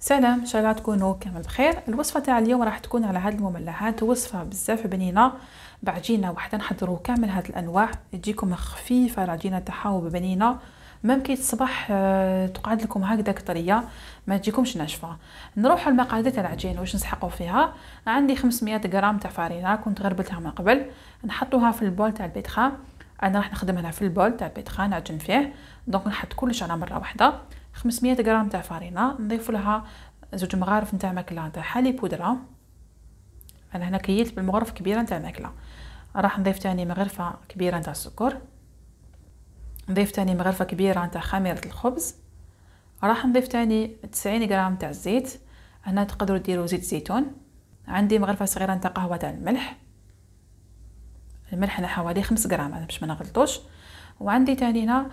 سلام، ان شاء الله تكونوا كامل بخير. الوصفه تاع اليوم راح تكون على هاد المملحات، وصفه بزاف بنينه بعجينه واحده. نحضروا كامل هاد الانواع، تجيكم خفيفه العجينه تاعها وبنينه. ممكن تصبح تقعد لكم هكذاك طريه، ما تجيكمش ناشفه. نروح المقادير تاع العجين واش نسحقوا فيها. عندي 500 غرام تاع فارينه كنت غربلتها من قبل، نحطوها في البول تاع البيتخا. انا راح نخدم هنا في البول تاع البيتخا نعجن فيه، دونك نحط كلش على مره واحده. 500 غرام تاع فارينه، نضيف لها زوج مغارف نتاع ماكله تاع حليب بودره. انا هنا كيلت بالمغرف كبيره نتاع الماكله. راح نضيف تاني مغرفه كبيره نتاع السكر، نضيف تاني مغرفه كبيره نتاع خميره الخبز. راح نضيف تاني 90 غرام تاع الزيت، هنا تقدروا ديروا زيت زيتون. عندي مغرفه صغيره نتاع قهوه تاع الملح. الملح انا حوالي 5 غرام انا باش ما نغلطوش. وعندي تاني هنا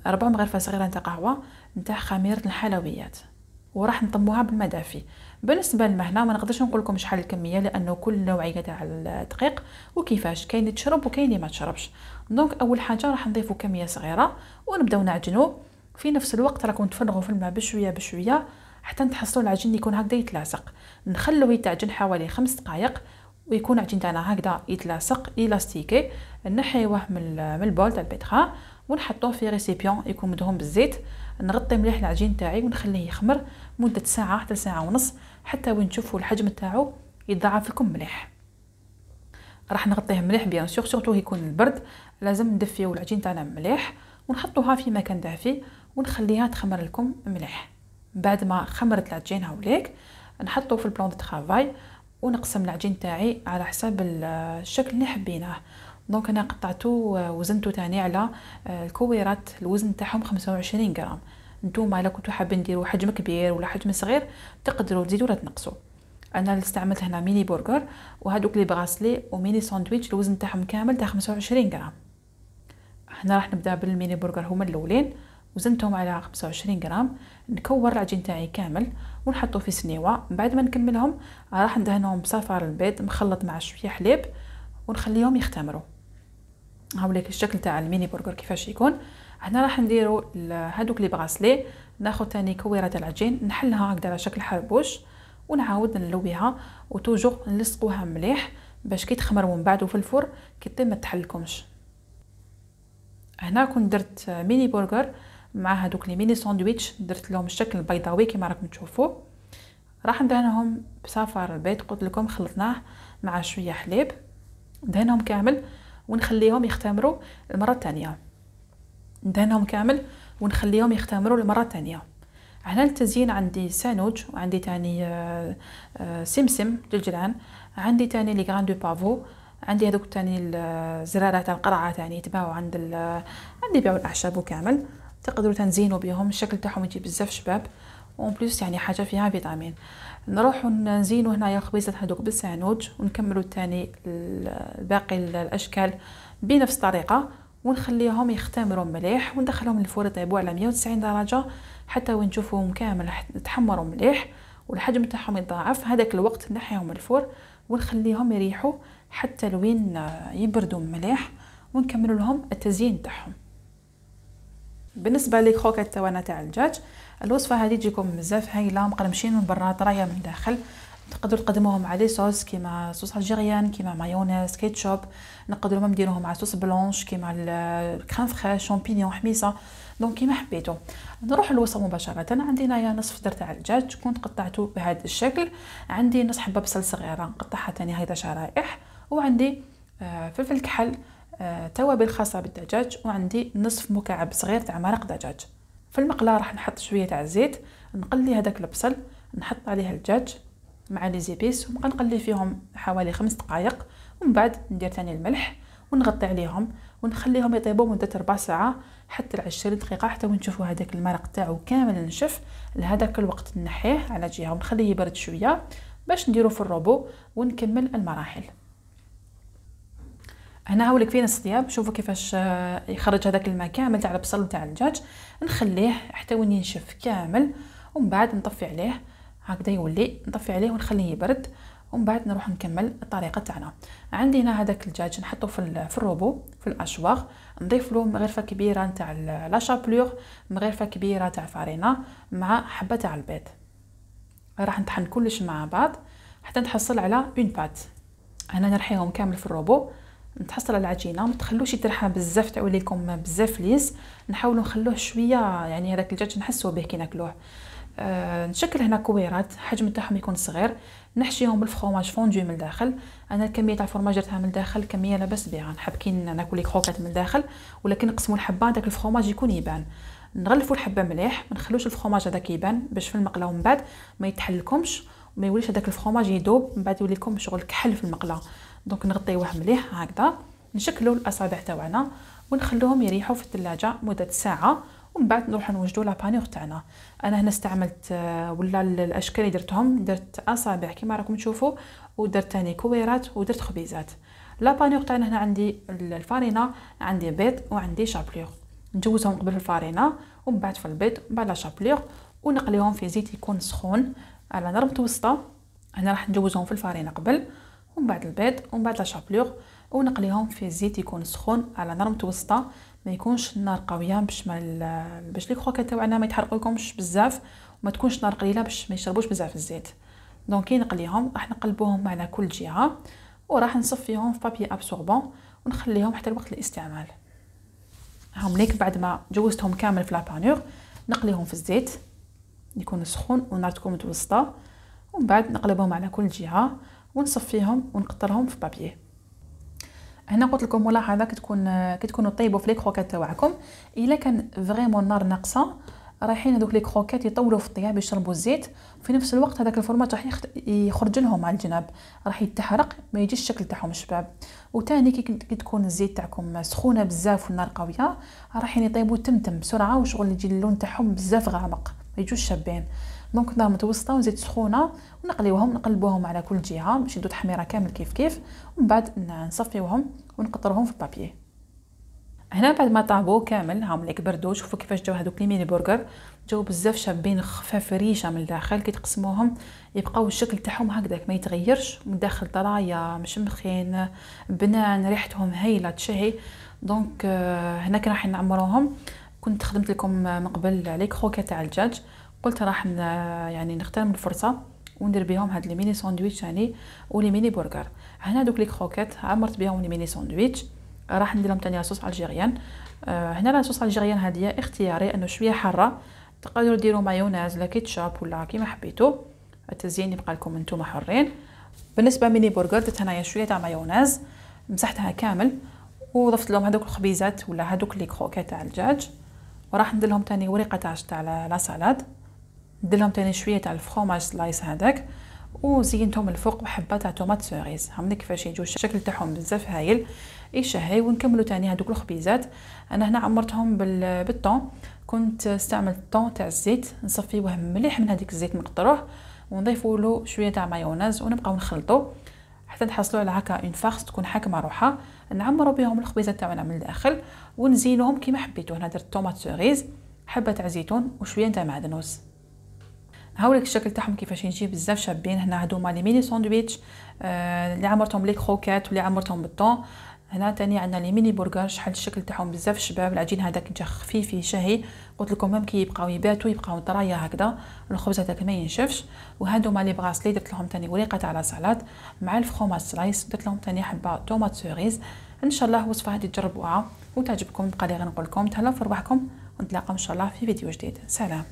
4 مغرفه صغيره نتاع قهوه نتاع خميره الحلويات، وراح نطموها بالماء دافي. بالنسبه للماء هنا ما نقدرش نقول لكم شحال الكميه، لانه كل نوعيه تاع الدقيق وكيفاش كاين اللي تشرب وكاين اللي ما تشربش. دونك اول حاجه راح نضيفوا كميه صغيره ونبداو نعجنوا. في نفس الوقت راكم تفرغوا في الماء بشويه بشويه حتى تحصلوا العجين يكون هكذا يتلاصق. نخلوه يتعجن حوالي 5 دقائق ويكون العجين تاعنا هكذا يتلاصق الاستيكي. نحيوه من البول تاع البيتخا ونحطوه في ريسيبيون يكون مدهون بالزيت. نغطي مليح العجين تاعي ونخليه يخمر مده ساعه حتى ساعه ونص، حتى وين تشوفوا الحجم تاعو يتضاعف لكم مليح. راح نغطيه مليح بيان سور، سورتو يكون البرد. لازم ندفيو العجين تاعنا مليح ونحطوها في مكان دافي ونخليها تخمر لكم مليح. بعد ما خمرت العجين هاوليك نحطو في البلون دو طرافاي ونقسم العجين تاعي على حساب الشكل اللي حبيناه. دونك انا قطعته ووزنته تاني على الكويرات، الوزن تاعهم 25 غرام. نتوما الا كنتو حابين ديروا حجم كبير ولا حجم صغير تقدروا تزيدوا ولا تنقصوا. انا اللي استعملت هنا ميني برجر، وهذوك لي بغاسلي وميني ساندويتش الوزن تاعهم كامل تاع 25 غرام. هنا راح نبدا بالميني برجر، هما الاولين وزنتهم على 25 غرام. نكور العجين تاعي كامل ونحطه في سنيوه. بعد ما نكملهم راح ندهنهم بصفار البيض مخلط مع شويه حليب ونخليهم يختمروا. هاوليك الشكل تاع الميني برجر كيفاش يكون. هنا راح نديروا هذوك لي بغاسلي. ناخذ تاني كويره تاع العجين نحلها هكذا على شكل حربوش ونعاود نلويها وتوجو نلصقوها مليح باش كي تخمر من بعد في الفرن كي ما تحلكمش. هنا كنت درت ميني برجر مع هذوك لي ميني ساندويتش، درت لهم الشكل البيضاوي كما راكم تشوفوا. راح ندهنهم بصفار البيض، قلت لكم خلطناه مع شويه حليب. ندهنهم كامل ونخليهم يختمروا المره الثانيه. ندهنهم كامل ونخليهم يختمروا المره الثانيه. هنا التزيين عندي سانوج، وعندي تاني سمسم جلجلان، عندي تاني لي غران دو بافو، عندي هذوك تاني الزراره تاع القرعه تاني يتباعوا عند عندي بيعوا الاعشاب وكامل. تقدروا تنزينوا بهم، الشكل تاعهم يجي بزاف شباب وان بليس يعني حاجه فيها فيتامين. نروحوا نزينوا هنايا الخبيزات هذوك بالسانوج ونكملوا تاني باقي الاشكال بنفس الطريقه ونخليهم يختمروا مليح وندخلهم للفرن يطيبوا على 190 درجه حتى وين نشوفوهم كامل تحمروا مليح والحجم تاعهم يتضاعف. هذاك الوقت نحيهم من الفرن ونخليهم يريحوا حتى لوين يبردوا مليح ونكملوا لهم التزيين تاعهم. بالنسبه للكروكيت تاعنا تاع الدجاج، الوصفه هذه تجيكم بزاف هايله، مقرمشين من برا طريه من الداخل. تقدروا تقدموهم مع لي صوص كيما صوص الجيريان، كيما مايونيز، كيتشوب. نقدروا نديروهم مع صوص بلونش كيما الكريم فريش، شامبينيون، حميصه. دونك كيما حبيتوا. نروح للوصفه مباشره. عندي هنايا نصف صدر تاع الدجاج كنت قطعته بهذا الشكل. عندي نص حبه بصل صغيره نقطعها تاني هكذا شرائح، وعندي فلفل كحل، توابل خاصه بالدجاج، وعندي نصف مكعب صغير تاع مرق دجاج. في المقله راح نحط شويه تاع الزيت، نقلي هذاك البصل، نحط عليه الدجاج مع لي زيبيس ونبقى نقلي فيهم حوالي 5 دقائق. ومن بعد ندير ثاني الملح ونغطي عليهم ونخليهم يطيبوا مده 4 ساعه حتى 20 دقيقه حتى ونشوفوا هذاك المرق تاعو كامل نشف. لهذاك الوقت نحيه على جهه ونخليه يبرد شويه باش نديرو في الروبو ونكمل المراحل. هنا هاوليك فيه نص دياب، شوفوا كيفاش يخرج هذاك الماء كامل تاع البصل تاع الدجاج. نخليه حتى وين ينشف كامل ومن بعد نطفي عليه هكذا يولي، نطفي عليه ونخليه يبرد ومن بعد نروح نكمل الطريقه تاعنا. عندي هنا هذاك الدجاج نحطه في الروبو في الاشواغ. نضيف له مغرفه كبيره نتاع لا شابلور، مغرفه كبيره تاع فارينه مع حبه تاع البيض. راح نطحن كلش مع بعض حتى نحصل على اون بات. انا نرحيهم كامل في الروبو، نتحصل على العجينه، ما تخلوش يترحى بزاف تعولي لكم بزاف ليس، نحاولوا نخلوه شويه يعني هذاك الدجاج نحسوا به كي ناكلوه. نشكل هنا كويرات حجم تاعهم يكون صغير، نحشيهم بالفرomاج فوندو من الداخل. انا الكميه تاع الفرماج درتها من الداخل كميه لاباس بها، نحب كي ناكل لي كروكات من الداخل، ولكن نقسموا الحبه داك الفرماج يكون يبان. نغلفوا الحبه مليح، ما نخلوش الفرماج هذاك يبان باش في المقله ومن بعد ما يتحلكمش وما يوليش هذاك الفرماج يذوب، من بعد يولي لكم شغل كحل في المقله. دونك نغطيوه مليح هكذا، نشكلوا الاصابع تاعنا ونخلوهم يريحوا في الثلاجه مده ساعه، ومن بعد نروح نوجدوا لابانيغ تاعنا. انا هنا استعملت ولا الاشكال اللي درتهم، درت اصابع كما راكم تشوفوا، ودرت ثاني كويرات ودرت خبيزات. لابانيغ تاعنا هنا عندي الفارينه، عندي بيض وعندي شابلور، نجوزهم قبل في الفارينه ومن بعد في البيض ومن بعد لا شابلور، ونقليهم في زيت يكون سخون على نار متوسطه. هنا راح نجوزهم في الفارينه قبل ومن بعد البيض ومن بعد لا شابلور، ونقليهم في زيت يكون سخون على نار متوسطه، ما يكونش النار قويه باش لي كروكات تاعنا ما يتحرقوكمش بزاف، وما تكونش نار قليله باش ما يشربوش بزاف الزيت. دونك كي نقليهم راح نقلبوهم على كل جهه، وراح نصفيهم في بابي ابسوربون ونخليهم حتى وقت الاستعمال. هاهم ليك بعد ما جوزتهم كامل في لابانيغ نقليهم في الزيت يكون سخون ونار تكون متوسطه، ومن بعد نقلبهم على كل جهه ونصفيهم ونقطرهم في بابي. هنا قلت لكم ملاحظه كي تكونوا طيبوا في لي كروكات تاعكم، الا كان فريمون النار ناقصه رايحين هذوك لي كروكات يطولوا في الطياب يشربوا الزيت، في نفس الوقت هذاك الفرماج راح يخرج لهم على الجناب، راح يتحرق ما يجيش الشكل تاعهم شباب. وثاني كي تكون الزيت تاعكم سخونه بزاف والنار قويه رايحين يطيبوا تمتم بسرعه، وشغل يجي اللون تاعهم بزاف غامق ما يجوش شابين. دونك نار متوسطه وزيت سخونه ونقليوهم نقلبوهم على كل جهه باش يدو تحميره كامل كيف ومن بعد نصفيوهم ونقطرهم في البابي. هنا بعد ما طابوا كامل هاهم ليك بردوا، شوفوا كيفاش جاو هذوك لي ميني برجر، جاو بزاف شابين خفاف ريشه من الداخل، كي تقسموهم يبقاو الشكل تاعهم هكذاك ما يتغيرش، من داخل طرايا مشمخين بنان ريحتهم هايله تشهي. دونك هنا كي راح نعمروهم كنت خدمت لكم من قبل على كروكات تاع الدجاج، قلت راح يعني نغتنم الفرصه وندير بهم هاد لي ميني ساندويتش يعني ولي ميني برجر. هنا دوك لي كروكات عمرت بهم لي ميني ساندويتش، راح نديرهم تاني صوص الجيريان. هنا لا صوص الجيريان هذه اختياري انه شويه حاره، تقدروا ديروا مايونيز لا كيتشاب ولا كيما حبيتوا، التزيين يبقى لكم انتم حرين. بالنسبه ميني برجر درت هنايا شويه تاع مايونيز مسحتها كامل، وضفت لهم هذوك الخبيزات ولا هذوك لي كروكات تاع الدجاج، وراح ندير لهم تاني ورقه تاع لا سالاد، ندير لهم تاني شويه تاع الفرomاج سلايس هذاك، وزينتهم الفوق بحبه تاع طوماط سوريز. هامني كيفاش يجوا الشكل تاعهم بزاف هايل يشهي. ونكملوا تاني هذوك الخبيزات، انا هنا عمرتهم بالطون، كنت استعملت الطون تاع الزيت نصفيوه مليح من هذيك الزيت نقطروه ونضيفوا له شويه تاع مايونيز ونبقاو نخلطوا حتى نحصلوا على هكا اون فارس تكون حاكمه روحها. نعمروا بهم الخبيزات تاعنا من الداخل ونزينوهم كيما حبيتوا. هنا درت طوماط سوريز، حبه تاع زيتون وشويه تاع معدنوس. هاوليك الشكل تاعهم كيفاش يجي بزاف شابين. هنا هادوما لي ميني ساندويتش اللي عمرتهم لي كروكات واللي عمرتهم بالطون. هنا تاني عندنا لي ميني برجر، شحال الشكل تاعهم بزاف شباب. العجين هذاك جا خفيف شهي، قلت لكم ميم كي يبقاو يباتوا يبقاو طرايا هكذا، الخبز هذاك ما ينشفش. وهادوما لي بغاسلي درت لهم تاني ورقه تاع لا سالاد مع الفرomاج سلايس، درت لهم تاني حبه طوماط سوريز. ان شاء الله وصفه هذه تجربوها وتعجبكم. بقى لي غير نقول لكم تهلاو في رواحكم، ونتلاقاو ان شاء الله في فيديو جديد. سلام.